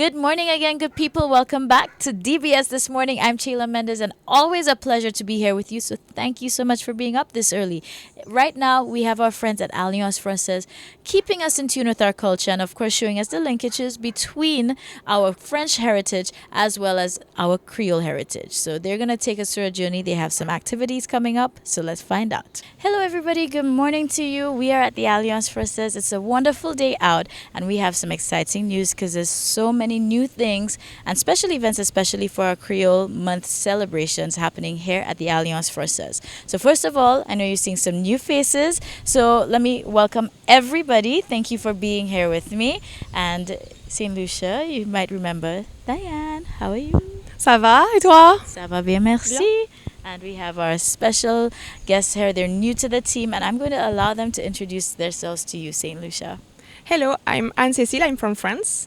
Good morning again, good people. Welcome back to DBS This Morning. I'm Sheila Mendez, and always a pleasure to be here with you. So thank you so much for being up this early. Right now, we have our friends at Alliance Française keeping us in tune with our culture and, of course, showing us the linkages between our French heritage as well as our Creole heritage. So they're going to take us through a journey. They have some activities coming up, so let's find out. Hello, everybody. Good morning to you. We are at the Alliance Française. It's a wonderful day out, and we have some exciting news because there's so many new things and special events, especially for our Creole Month celebrations happening here at the Alliance Française. So first of all, I know you're seeing some new faces. So let me welcome everybody. Thank you for being here with me. And St. Lucia, you might remember Diane. How are you? Ça va, et toi? Ça va bien, merci. And we have our special guests here. They're new to the team, and I'm going to allow them to introduce themselves to you, St. Lucia. Hello, I'm Anne-Cécile, I'm from France.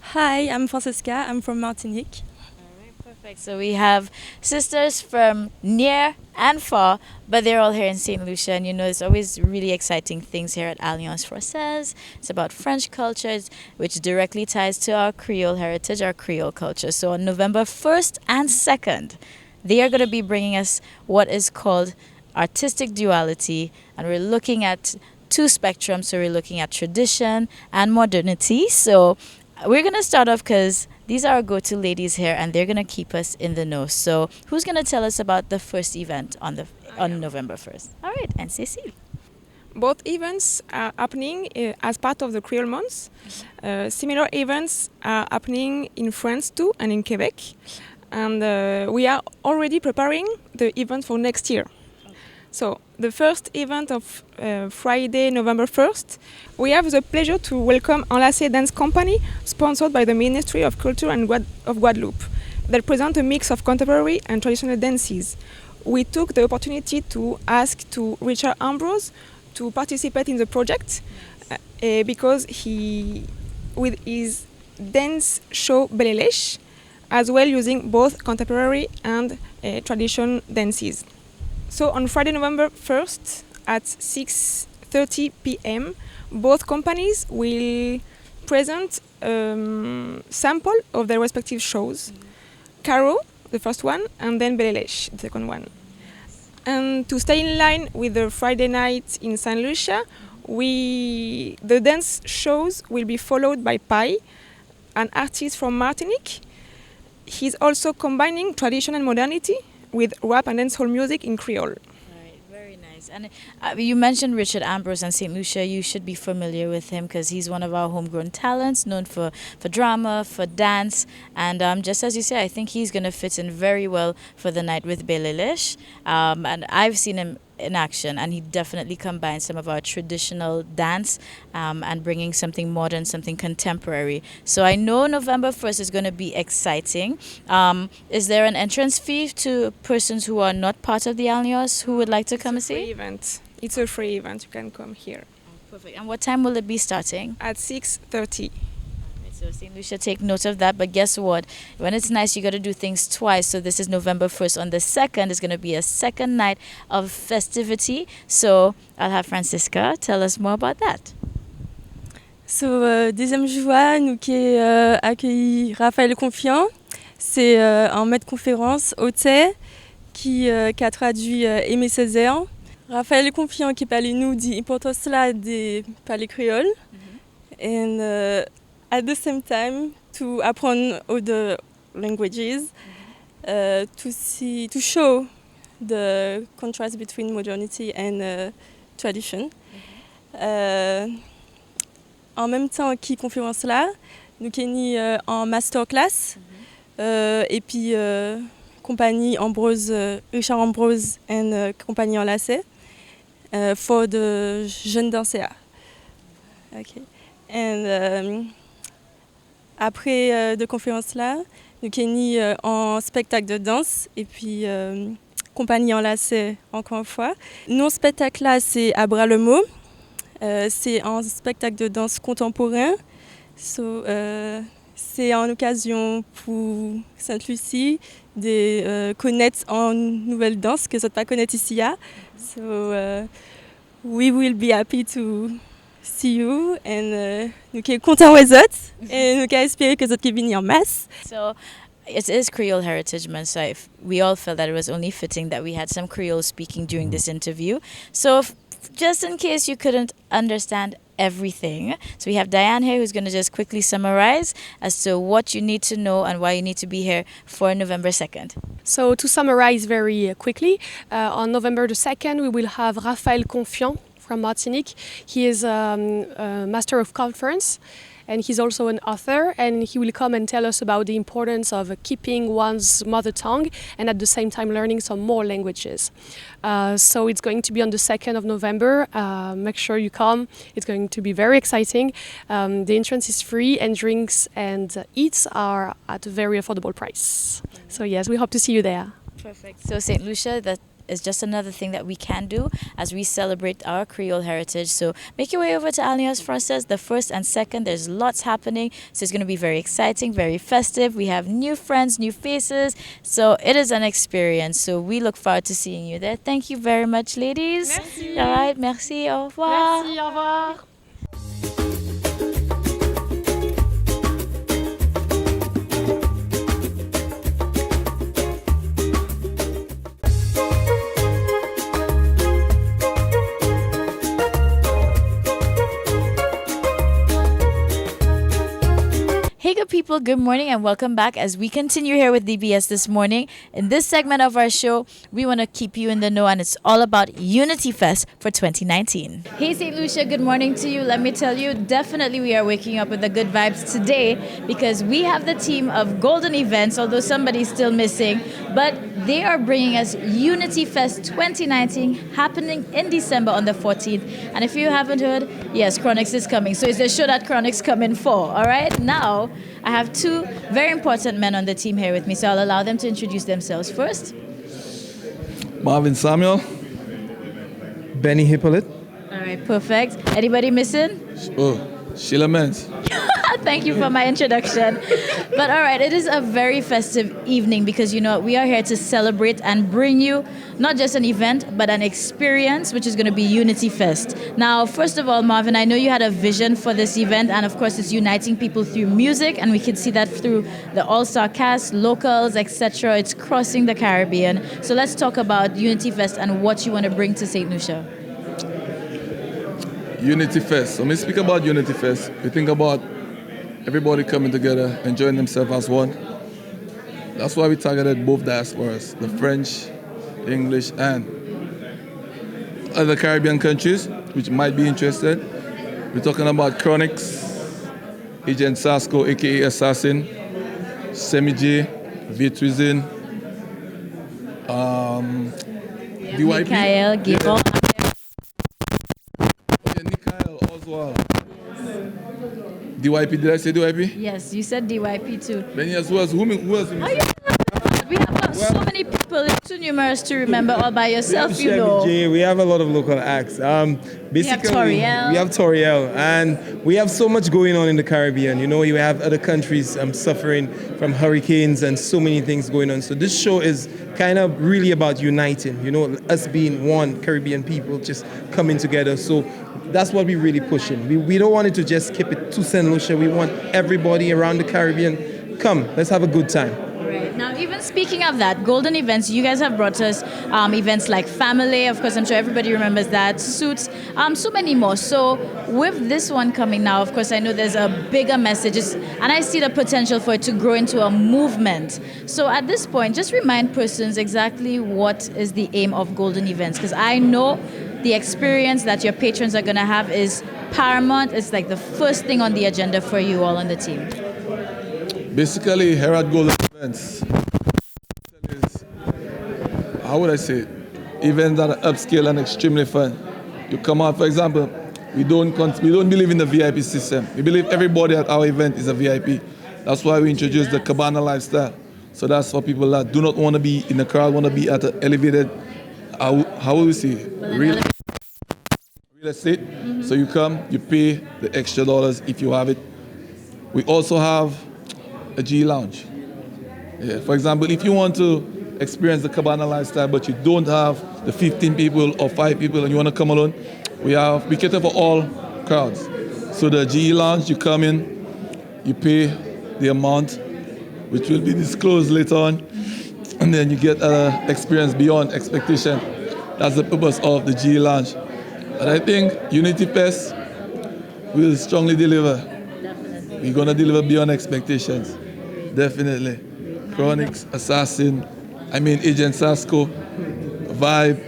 Hi, I'm Francesca. I'm from Martinique. All right, perfect. So we have sisters from near and far, but they're all here in St. Lucia. And you know, there's always really exciting things here at Alliance Française. It's about French cultures, which directly ties to our Creole heritage, our Creole culture. So on November 1st and 2nd, they are going to be bringing us what is called artistic duality. And we're looking at two spectrums. So we're looking at tradition and modernity. So we're going to start off because these are our go-to ladies here, and they're going to keep us in the know. So who's going to tell us about the first event on November 1st? All right, and Cécile. Both events are happening as part of the Creole Month. Similar events are happening in France too and in Quebec. And we are already preparing the event for next year. So the first event of Friday, November 1st, we have the pleasure to welcome Enlacé Dance Company, sponsored by the Ministry of Culture of Guadeloupe, that present a mix of contemporary and traditional dances. We took the opportunity to ask to Richard Ambrose to participate in the project because he, with his dance show Belelèche, as well using both contemporary and traditional dances. So on Friday, November 1st at 6:30 p.m., both companies will present sample of their respective shows. Caro, the first one, and then Belelèche, the second one. And to stay in line with the Friday night in St. Lucia, the dance shows will be followed by Pai, an artist from Martinique. He's also combining tradition and modernity with rap and dancehall music in Creole. Right, very nice. And you mentioned Richard Ambrose and St. Lucia. You should be familiar with him because he's one of our homegrown talents, known for drama, for dance. And just as you say, I think he's going to fit in very well for the night with Belelèche. And I've seen him in action, and he definitely combines some of our traditional dance and bringing something modern, something contemporary. So I know November 1st is going to be exciting. Is there an entrance fee to persons who are not part of the Alliance who would like to come and see? It's a free event. You can come here. Perfect. And what time will it be starting? At 6:30. So St. Lucia, take note of that. But guess what? When it's nice, you got to do things twice. So this is November 1st. On the 2nd, it's going to be a second night of festivity. So I'll have Francisca tell us more about that. So, deuxième joie, nous qui accueilli Raphaël Confiant. C'est un maître de conférence hôtel qui a traduit Aimé Césaire. Raphaël Confiant qui parle nous dit l'importance là de parler créole. And at the same time, to apprendre other languages, to show the contrast between modernity and tradition. En même temps qui conférence là, nous avons en masterclass et puis compagnie Ambrose, Richard Ambrose and compagnie Enlacé for the jeunes danseurs. Okay. And après de conférence là, nous avons en spectacle de danse et puis compagnie Enlacé encore une fois. Nos spectacles là, c'est à Bras-le-Mot. C'est un spectacle de danse contemporain. So, c'est en occasion pour Sainte-Lucie de connaître une nouvelle danse que vous ne pas connaître ici. So, we will be happy to see you. Nous sommes contents aux autres. Et nous espérons que les autres viennent en masse. So it is Creole Heritage Month, so we all felt that it was only fitting that we had some Creole speaking during this interview. So just in case you couldn't understand everything, so we have Diane here who's going to just quickly summarize as to what you need to know and why you need to be here for November 2nd. So to summarize very quickly, on November the 2nd we will have Raphaël Confiant from Martinique. He is a Master of Conference and he's also an author, and he will come and tell us about the importance of keeping one's mother tongue and at the same time learning some more languages. So it's going to be on the 2nd of November. Make sure you come. It's going to be very exciting. The entrance is free and drinks and eats are at a very affordable price. So yes, we hope to see you there. Perfect. So St. Lucia, that is just another thing that we can do as we celebrate our Creole heritage. So make your way over to Alliance Française the 1st and 2nd. There's lots happening. So it's going to be very exciting, very festive. We have new friends, new faces. So it is an experience. So we look forward to seeing you there. Thank you very much, ladies. Merci. All right. Merci. Au revoir. Merci, au revoir. Hey good people, good morning and welcome back as we continue here with DBS this morning. In this segment of our show, we want to keep you in the know and it's all about Unity Fest for 2019. Hey St. Lucia, good morning to you. Let me tell you, definitely we are waking up with the good vibes today because we have the team of Golden Events, although somebody's still missing, but they are bringing us Unity Fest 2019 happening in December on the 14th. And if you haven't heard, yes, Chronix is coming. So it's the show that Chronix come in for, all right? Now, I have two very important men on the team here with me, so I'll allow them to introduce themselves first. Marvin Samuel, Benny Hippolyte, All right, perfect. Anybody missing? Sheila Menz. Thank you for my introduction. But all right, it is a very festive evening because, you know, we are here to celebrate and bring you not just an event, but an experience, which is going to be Unity Fest. Now, first of all, Marvin, I know you had a vision for this event, and of course, it's uniting people through music, and we can see that through the all-star cast, locals, etc. It's crossing the Caribbean. So let's talk about Unity Fest and what you want to bring to St. Lucia. Unity Fest. So when we speak about Unity Fest, we think about everybody coming together, enjoying themselves as one. That's why we targeted both diasporas, the French, English, and other Caribbean countries, which might be interested. We're talking about Chronix, Agent Sasko, aka Assassin, Semi J, Vitrizin, DYP. Mikael, Gibon. Yeah, Mikael Oswald. DYP, did I say DYP? Yes, you said DYP too. Then yes, who else? Who else? We have got so many people, it's too numerous to remember all by yourself, you know. We have a lot of local acts. Basically, Toriel. we have Toriel, and we have so much going on in the Caribbean. You know, you have other countries suffering from hurricanes and so many things going on. So this show is kind of really about uniting, you know, us being one Caribbean people just coming together. So that's what we're really pushing. We don't want it to just keep it to St. Lucia. We want everybody around the Caribbean, come, let's have a good time. Right. Now, even speaking of that, Golden Events, you guys have brought us events like Family. Of course, I'm sure everybody remembers that. Suits, so many more. So with this one coming now, of course, I know there's a bigger message, and I see the potential for it to grow into a movement. So at this point, just remind persons exactly what is the aim of Golden Events, because I know the experience that your patrons are going to have is paramount. It's like the first thing on the agenda for you all on the team. Basically, here at Golden Events, is, how would I say it? Events that are upscale and extremely fun. You come out, for example, we don't believe in the VIP system. We believe everybody at our event is a VIP. That's why we introduced the Cabana lifestyle. So that's for people that do not want to be in the crowd, want to be at an elevated, how will we say it? Real estate. Mm-hmm. So you come, you pay the extra dollars if you have it. We also have a G Lounge. Yeah, for example, if you want to experience the Cabana lifestyle, but you don't have the 15 people or 5 people and you want to come alone, we cater for all crowds. So the GE Lounge, you come in, you pay the amount, which will be disclosed later on, and then you get an experience beyond expectation. That's the purpose of the GE Lounge. And I think Unity Fest will strongly deliver. Definitely. We're gonna deliver beyond expectations. Definitely. Chronix, Assassin, Agent Sasco, Vibe,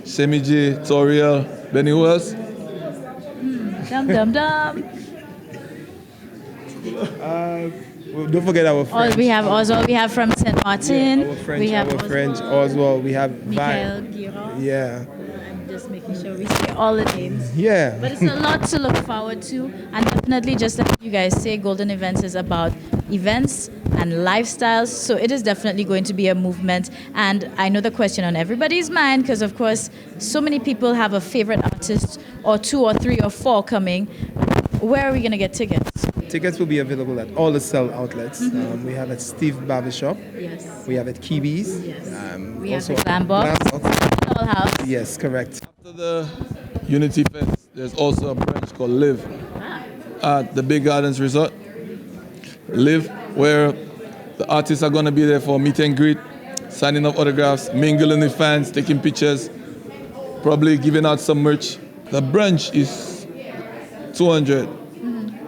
Shemi J, Toriel, Benny, who else? Dum dum dum. Well, don't forget our Oh, friends. we have Oswald. We have from St. Martin. Our French, we have our French Oswald. We have Michael Vibe. Guiraud. Yeah. I'm just making sure we say all the names. Yeah. But it's a lot to look forward to, and definitely, just like you guys say, Golden Events is about events and lifestyles. So it is definitely going to be a movement. And I know the question on everybody's mind, because of course, so many people have a favorite artist or 2 or 3 or 4 coming. Where are we gonna get tickets? Tickets will be available at all the sell outlets. We have at Steve Barbershop. Yes. We have at Kibi's. Yes. We have also the Glam Box. Glam Box. Doll House. Yes, correct. After the Unity Fest, there's also a branch called Live at the Big Gardens Resort. Live, where the artists are going to be there for meet and greet, signing up autographs, mingling with fans, taking pictures, probably giving out some merch. The brunch is 200.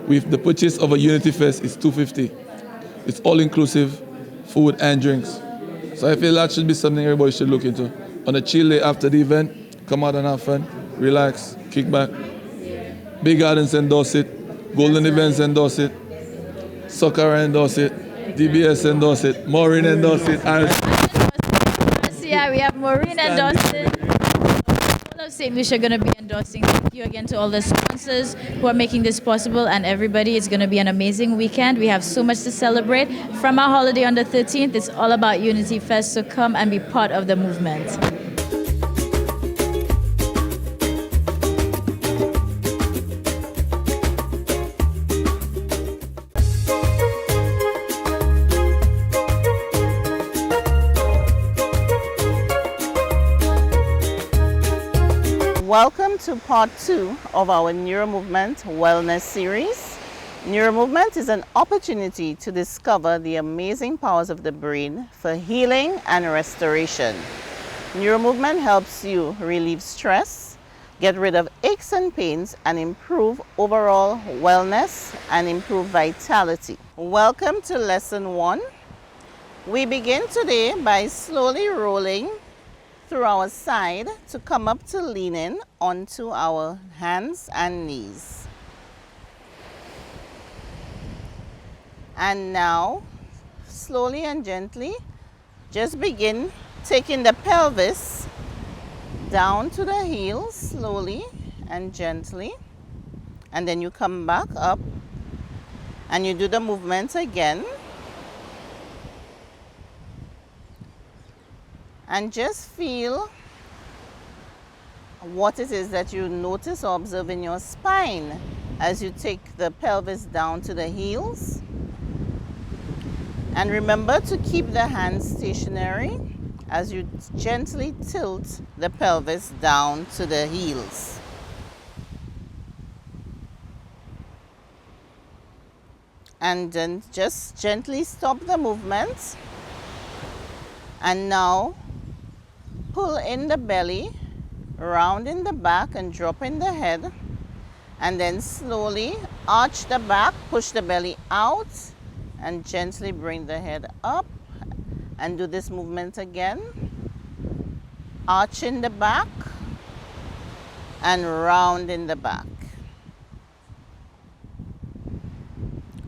With the purchase of a Unity Fest, it's 250. It's all inclusive, food and drinks. So I feel that should be something everybody should look into. On a chill day after the event, come out and have fun, relax, kick back. Big Gardens endorse it, Golden Events endorse it, Soccer endorse it, DBS endorse it, Maureen endorse it, and Yeah, we have Maureen endorsing. All of St. Lucia are going to be endorsing. Thank you again to all the sponsors who are making this possible, and everybody. It's going to be an amazing weekend. We have so much to celebrate. From our holiday on the 13th, it's all about Unity Fest, so come and be part of the movement. Welcome to part 2 of our Neuromovement Wellness series. Neuromovement is an opportunity to discover the amazing powers of the brain for healing and restoration. Neuromovement helps you relieve stress, get rid of aches and pains, and improve overall wellness and improve vitality. Welcome to lesson 1. We begin today by slowly rolling through our side to come up to leaning onto our hands and knees. And now, slowly and gently, just begin taking the pelvis down to the heels, slowly and gently. And then you come back up and you do the movement again. And just feel what it is that you notice or observe in your spine as you take the pelvis down to the heels. And remember to keep the hands stationary as you gently tilt the pelvis down to the heels. And then just gently stop the movement. And now pull in the belly, round in the back and drop in the head. And then slowly arch the back, push the belly out and gently bring the head up. And do this movement again. Arch in the back and round in the back.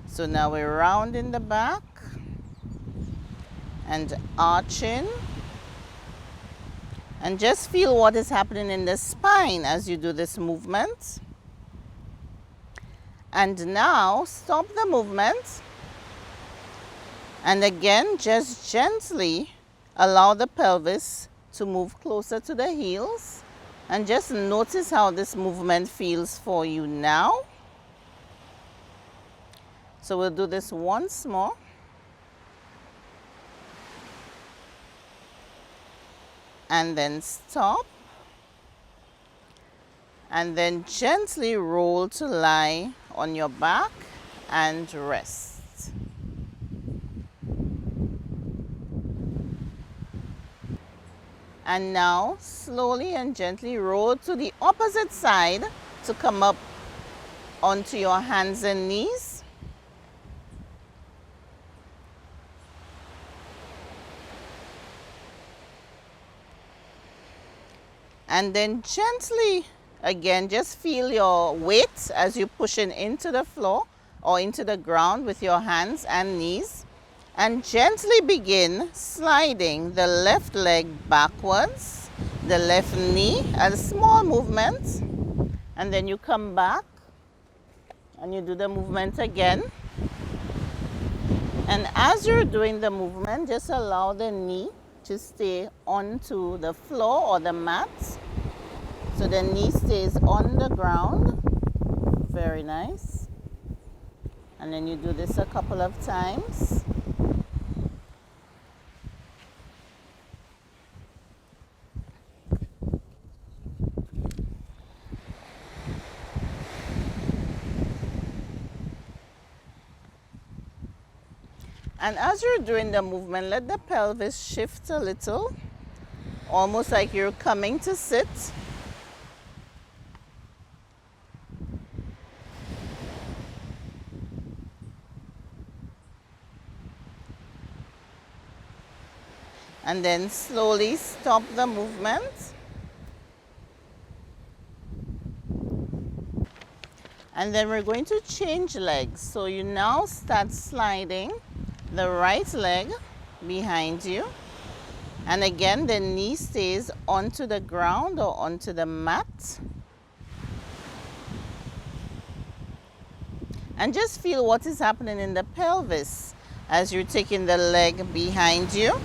So now we're round in the back and arching. And just feel what is happening in the spine as you do this movement. And now stop the movement. And again, just gently allow the pelvis to move closer to the heels. And just notice how this movement feels for you now. So we'll do this once more. And then stop. And then gently roll to lie on your back and rest. And now slowly and gently roll to the opposite side to come up onto your hands and knees. And then gently, again, just feel your weight as you push it into the floor or into the ground with your hands and knees. And gently begin sliding the left leg backwards, the left knee, a small movement. And then you come back and you do the movement again. And as you're doing the movement, just allow the knee to stay onto the floor or the mat. So the knee stays on the ground. Very nice. And then you do this a couple of times. And as you're doing the movement, let the pelvis shift a little, almost like you're coming to sit. And then slowly stop the movement. And then we're going to change legs. So you now start sliding the right leg behind you. And again, the knee stays onto the ground or onto the mat. And just feel what is happening in the pelvis as you're taking the leg behind you.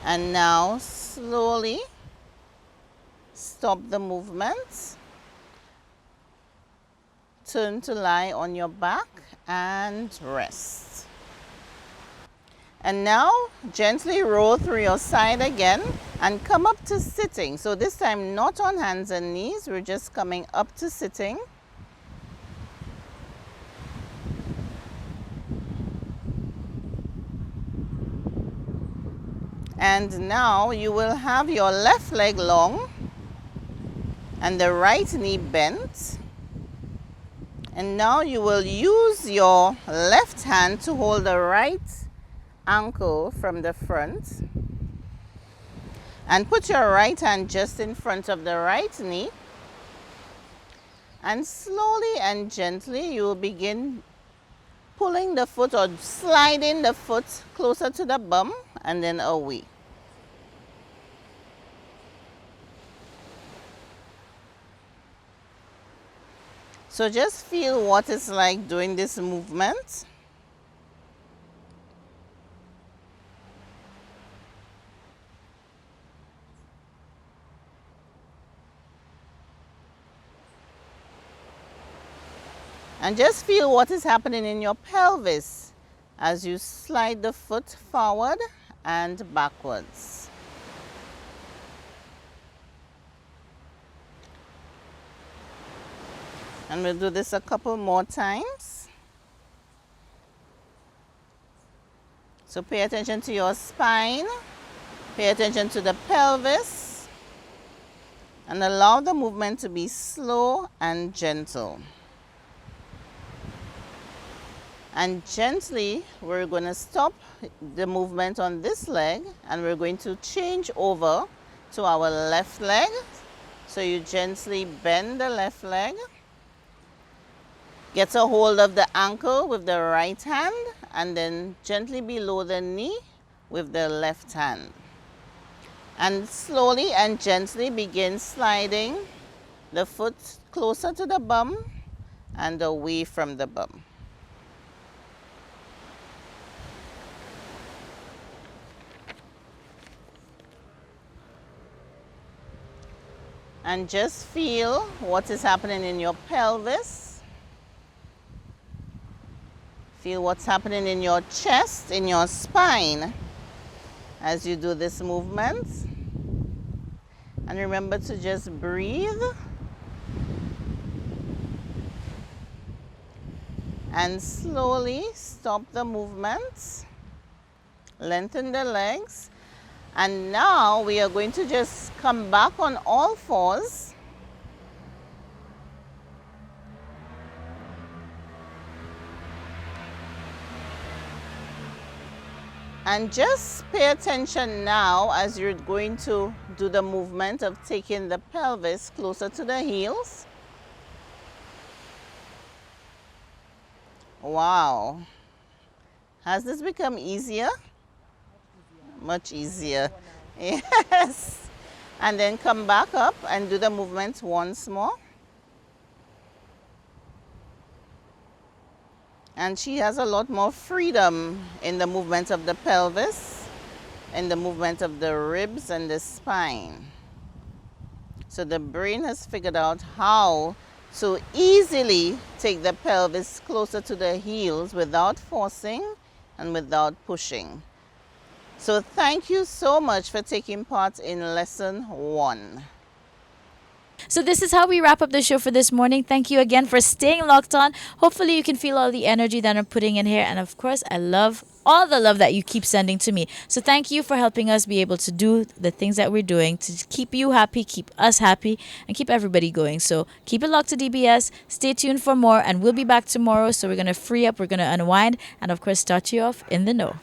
And now slowly stop the movement. Turn to lie on your back and rest. And now gently roll through your side again and come up to sitting. So this time not on hands and knees, we're just coming up to sitting. And now you will have your left leg long and the right knee bent. And now you will use your left hand to hold the right ankle from the front. And put your right hand just in front of the right knee. And slowly and gently you will begin pulling the foot or sliding the foot closer to the bum and then away. So just feel what it's like doing this movement. And just feel what is happening in your pelvis as you slide the foot forward and backwards. And we'll do this a couple more times. So pay attention to your spine, pay attention to the pelvis, and allow the movement to be slow and gentle. And gently, we're going to stop the movement on this leg and we're going to change over to our left leg. So you gently bend the left leg. Get a hold of the ankle with the right hand and then gently below the knee with the left hand. And slowly and gently begin sliding the foot closer to the bum and away from the bum. And just feel what is happening in your pelvis. Feel what's happening in your chest, in your spine as you do this movement. And remember to just breathe. And slowly stop the movement. Lengthen the legs. And now we are going to just come back on all fours. And just pay attention now as you're going to do the movement of taking the pelvis closer to the heels. Wow. Has this become easier? Much easier. Yes. And then come back up and do the movement once more. And she has a lot more freedom in the movement of the pelvis, in the movement of the ribs and the spine. So the brain has figured out how to easily take the pelvis closer to the heels without forcing and without pushing. So thank you so much for taking part in lesson 1. So this is how we wrap up the show for this morning. Thank you again for staying locked on. Hopefully you can feel all the energy that I'm putting in here. And of course, I love all the love that you keep sending to me. So thank you for helping us be able to do the things that we're doing to keep you happy, keep us happy, and keep everybody going. So keep it locked to DBS. Stay tuned for more, and we'll be back tomorrow. So we're going to free up, we're going to unwind, and of course start you off in the know.